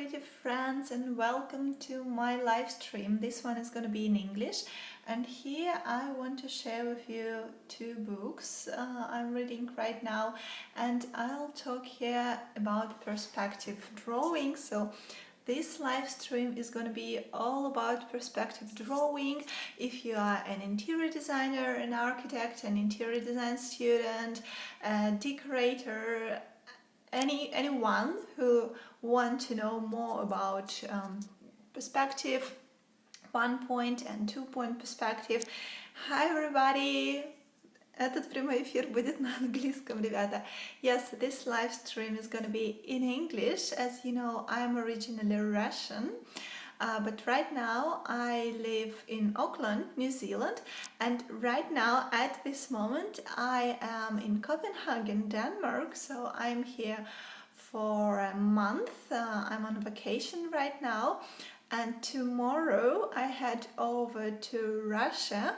creative friends, and welcome to my live stream. This one is going to be in English, and here I want to share with you two books I'm reading right now, and I'll talk here about perspective drawing. So this live stream is going to be all about perspective drawing. If you are an interior designer, an architect, an interior design student, a decorator, anyone who want to know more about perspective, 1-point and 2-point perspective. Hi everybody! Этот прямой эфир будет на английском, ребята. Yes, this live stream is going to be in English. As you know, I'm originally Russian. But right now I live in Auckland, New Zealand, and right now at this moment I am in Copenhagen, Denmark, so I'm here for a month. I'm on vacation right now, and tomorrow I head over to Russia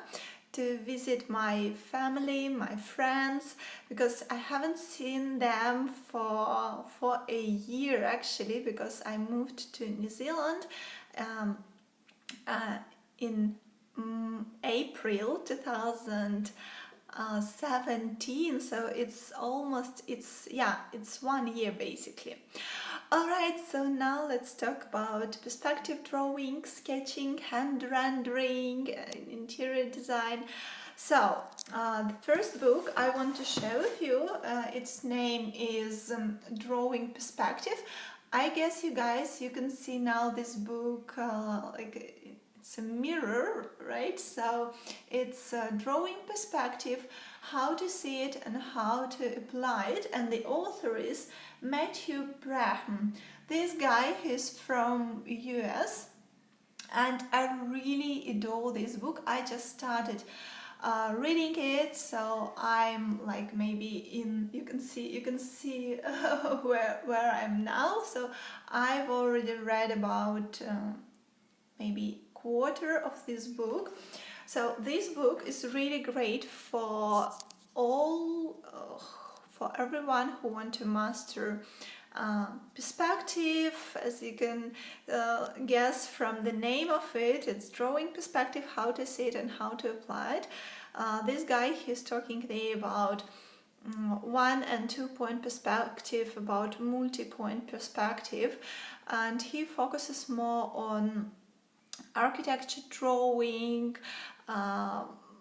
to visit my family, my friends, because I haven't seen them for a year actually, because I moved to New Zealand in April 2017, so it's 1 year basically. Alright, so now let's talk about perspective drawing, sketching, hand rendering, interior design. So, the first book I want to share with you, its name is Drawing Perspective. I guess you guys, you can see now this book, it's a mirror, right? So it's Drawing Perspective, how to see it and how to apply it, and the author is Matthew Braham. This guy is from US, and I really adore this book. I just started reading it, so I'm like maybe in, you can see where I'm now. So I've already read about maybe quarter of this book. So this book is really great for for everyone who want to master perspective. As you can guess from the name of it, it's Drawing Perspective, how to see it and how to apply it. This guy, he's talking there about 1- and 2-point perspective, about multi-point perspective, and he focuses more on architecture drawing,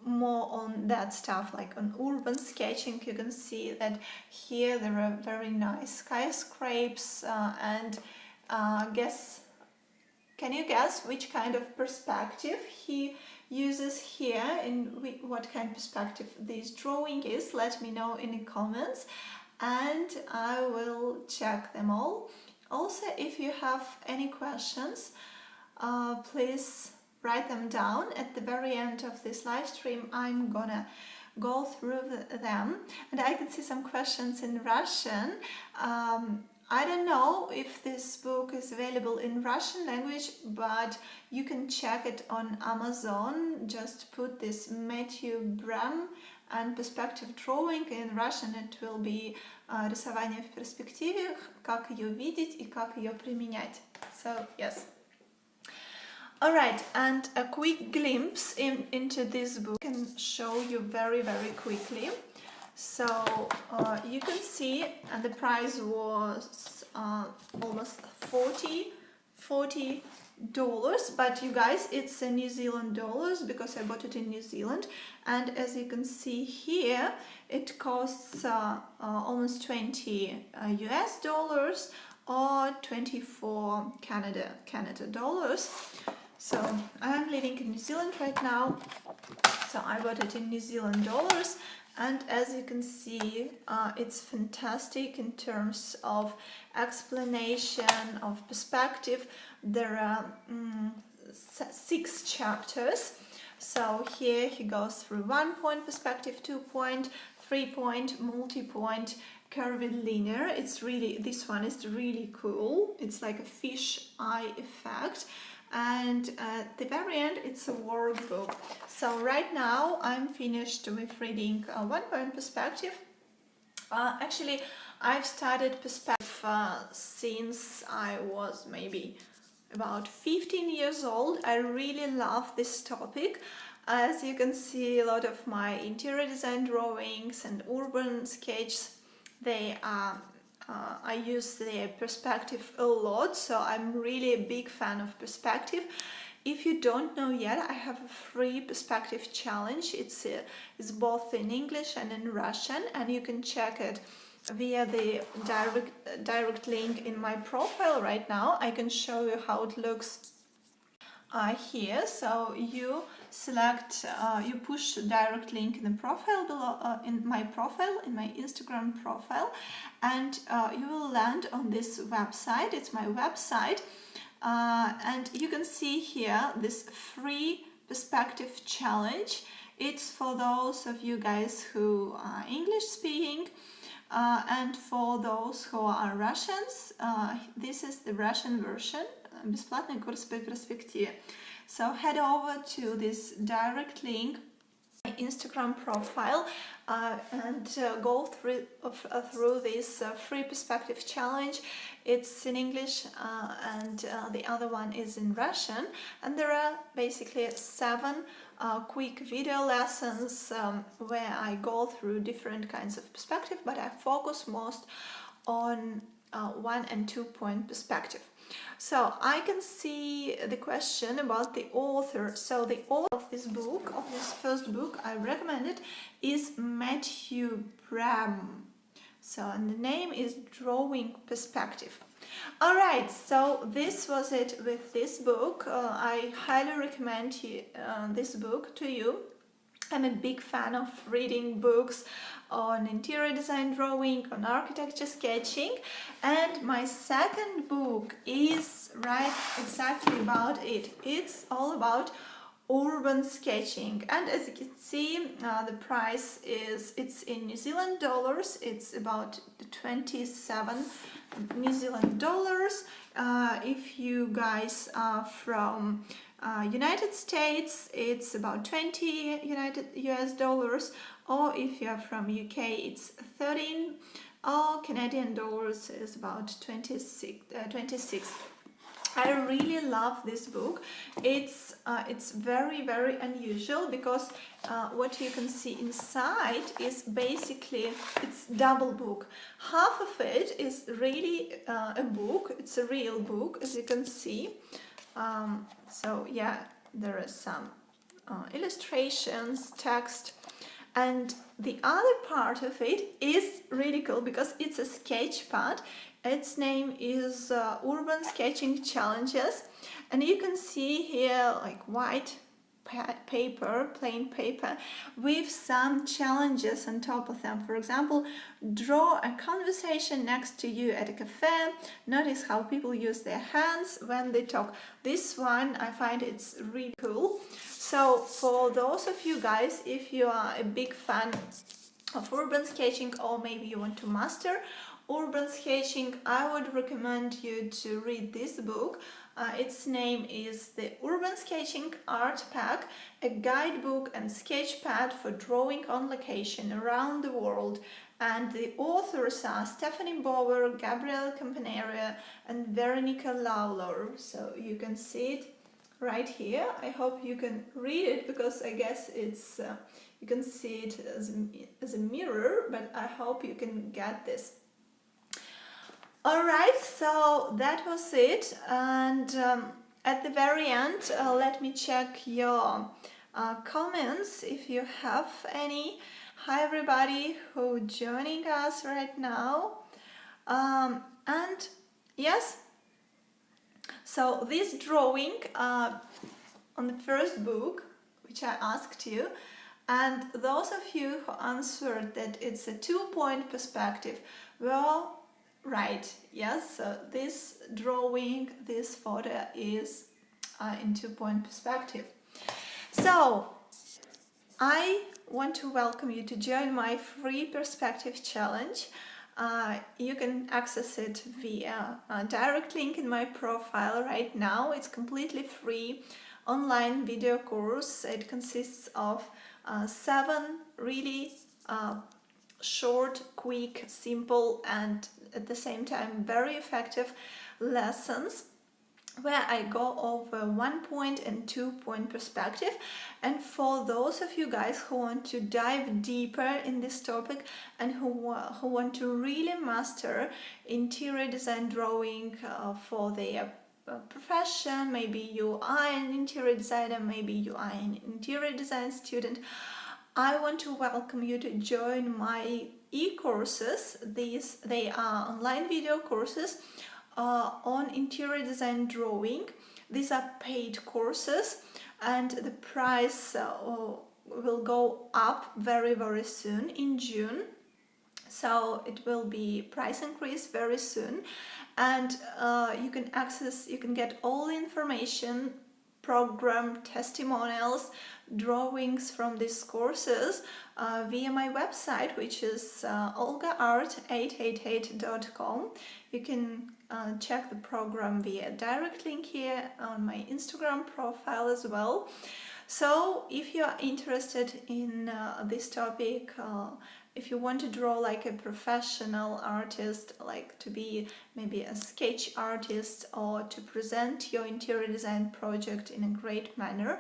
more on that stuff, like on urban sketching. You can see that here there are very nice skyscrapers, and can you guess which kind of perspective he uses here, in what kind of perspective this drawing is? Let me know in the comments and I will check them all. Also, if you have any questions, please write them down. At the very end of this live stream I'm gonna go through them, and I can see some questions in Russian. I don't know if this book is available in Russian language, but you can check it on Amazon. Just put this Matthew Braham and perspective drawing in Russian. It will be рисование в перспективе, как ее видеть и как ее применять. So yes. Alright, and a quick glimpse into this book I can show you very quickly. So you can see, and the price was almost $40, but you guys, it's New Zealand dollars because I bought it in New Zealand, and as you can see here, it costs almost 20 US dollars or 24 Canada dollars. So I'm living in New Zealand right now, so I bought it in New Zealand dollars, and as you can see, it's fantastic in terms of explanation of perspective. There are 6 chapters. So here he goes through 1-point perspective, 2-point, 3-point, multi-point, curved linear. This one is really cool. It's like a fish eye effect. And at the very end it's a workbook. So right now I'm finished with reading 1-point perspective. Actually I've started perspective since I was maybe about 15 years old. I really love this topic. As you can see, a lot of my interior design drawings and urban sketches, they are I use the perspective a lot, so I'm really a big fan of perspective. If you don't know yet, I have a free perspective challenge. It's both in English and in Russian, and you can check it via the direct link in my profile right now. I can show you how it looks here. So you select, you push direct link in the profile below, in my Instagram profile, and you will land on this website. It's my website, and you can see here this free perspective challenge. It's for those of you guys who are English speaking. And for those who are Russians, this is the Russian version. Бесплатный курс по перспективе. So head over to this direct link, my Instagram profile, and go through this free perspective challenge. It's in English, and the other one is in Russian. And there are basically 7 quick video lessons where I go through different kinds of perspective, but I focus most on 1 and 2 point perspective. So I can see the question about the author. So the author of this book, of this first book I recommended, is Matthew Bram. So, and the name is Drawing Perspective. Alright, so this was it with this book. I highly recommend this book to you. I'm a big fan of reading books on interior design drawing, on architecture sketching, and my second book is exactly about it. It's all about urban sketching, and as you can see, the price it's in New Zealand dollars. It's about 27 New Zealand dollars. If you guys are from United States, it's about 20 US dollars, or if you're from UK, it's 13, or Canadian dollars is about 26. I really love this book. It's very, very unusual because what you can see inside is basically, it's double book. Half of it is really a book. It's a real book, as you can see. So yeah, there are some illustrations, text, and the other part of it is really cool because it's a sketch pad. Its name is Urban Sketching Challenges, and you can see here like white paper, plain paper, with some challenges on top of them. For example, draw a conversation next to you at a cafe. Notice how people use their hands when they talk. This one, I find it's really cool. So for those of you guys, if you are a big fan of urban sketching, or maybe you want to master urban sketching, I would recommend you to read this book. Its name is The Urban Sketching Art Pack, a guidebook and sketch pad for drawing on location around the world. And the authors are Stephanie Bower, Gabrielle Campaneria, and Veronica Lawlor. So you can see it right here. I hope you can read it because I guess it's you can see it as a mirror, but I hope you can get this. Alright, so that was it, and at the very end, let me check your comments if you have any. Hi everybody who joining us right now, and yes, so this drawing on the first book, which I asked you, and those of you who answered that it's a 2-point perspective, well, right, yes, so this drawing, this photo is in 2-point perspective. So I want to welcome you to join my free perspective challenge. You can access it via a direct link in my profile right now. It's completely free online video course. It consists of 7 really short, quick, simple and at the same time very effective lessons where I go over 1-point and 2-point perspective. And for those of you guys who want to dive deeper in this topic and who want to really master interior design drawing for their profession, maybe you are an interior designer, maybe you are an interior design student, I want to welcome you to join my e-courses. They are online video courses on interior design drawing. These are paid courses, and the price will go up very soon in June. So it will be price increase very soon, and you can get all the information, program, testimonials, drawings from these courses via my website, which is olgaart888.com. You can check the program via direct link here on my Instagram profile as well. So if you are interested in this topic, if you want to draw like a professional artist, like to be maybe a sketch artist, or to present your interior design project in a great manner,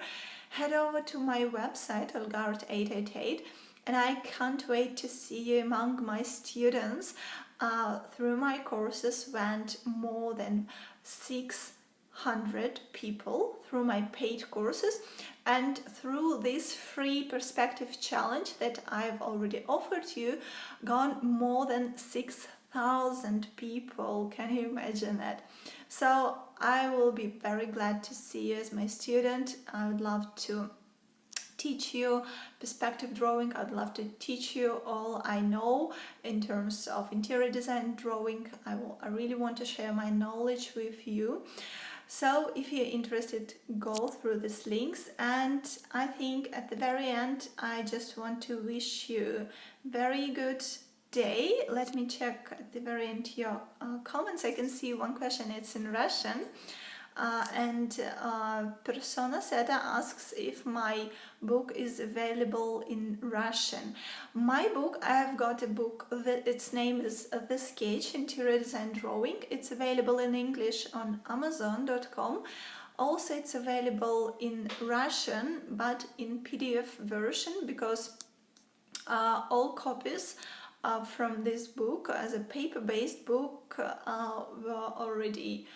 head over to my website olgaart888, and I can't wait to see you among my students. Through my courses went more than 600 people through my paid courses, and through this free perspective challenge that I've already offered you, gone more than 6,000 people. Can you imagine that? So I will be very glad to see you as my student. I would love to teach you perspective drawing. I'd love to teach you all I know in terms of interior design drawing. I really want to share my knowledge with you. So if you're interested, go through these links, and I think at the very end I just want to wish you very good day. Let me check at the very end your comments. I can see one question, it's in Russian. Persona Seta asks if my book is available in Russian. My book, I have got a book that its name is The Sketch Interior Design Drawing. It's available in English on Amazon.com. Also, it's available in Russian, but in PDF version, because all copies from this book as a paper-based book were already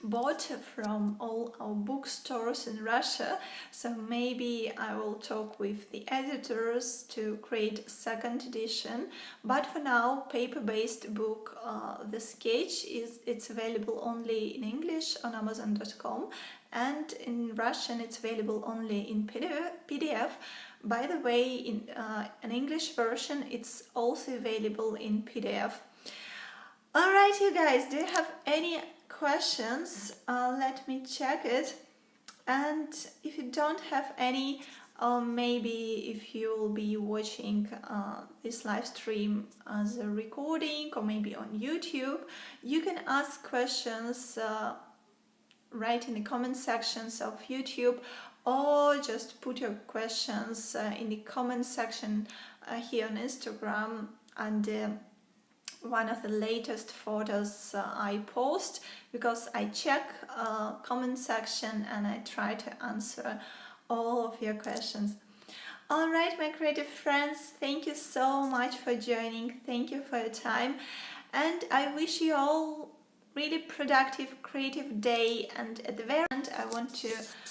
bought from all our bookstores in Russia. So maybe I will talk with the editors to create a second edition, but for now, paper-based book The Sketch it's available only in English on Amazon.com, and in Russian it's available only in PDF. By the way, in an English version it's also available in PDF. Alright, you guys, do you have any questions? Let me check it. And if you don't have any, maybe if you'll be watching this live stream as a recording or maybe on YouTube, you can ask questions right in the comment sections of YouTube, or just put your questions in the comment section here on Instagram, and one of the latest photos I post, because I check comment section and I try to answer all of your questions. Alright, my creative friends, thank you so much for joining. Thank you for your time, and I wish you all really productive creative day. And at the very end I want to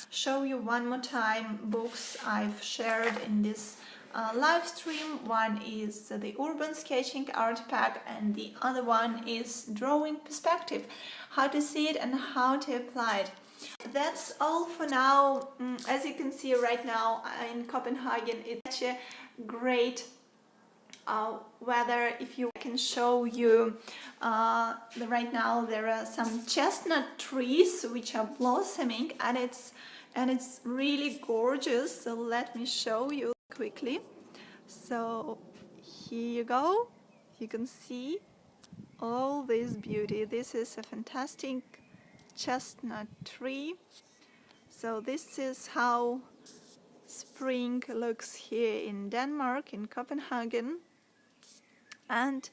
show you one more time books I've shared in this live stream. One is the Urban Sketching Art Pack, and the other one is Drawing Perspective, how to see it and how to apply it. That's all for now. As you can see right now in Copenhagen, it's such a great weather. If you can show you right now, there are some chestnut trees which are blossoming, and it's really gorgeous. So let me show you quickly. So here you go. You can see all this beauty. This is a fantastic chestnut tree. So this is how spring looks here in Denmark, in Copenhagen. And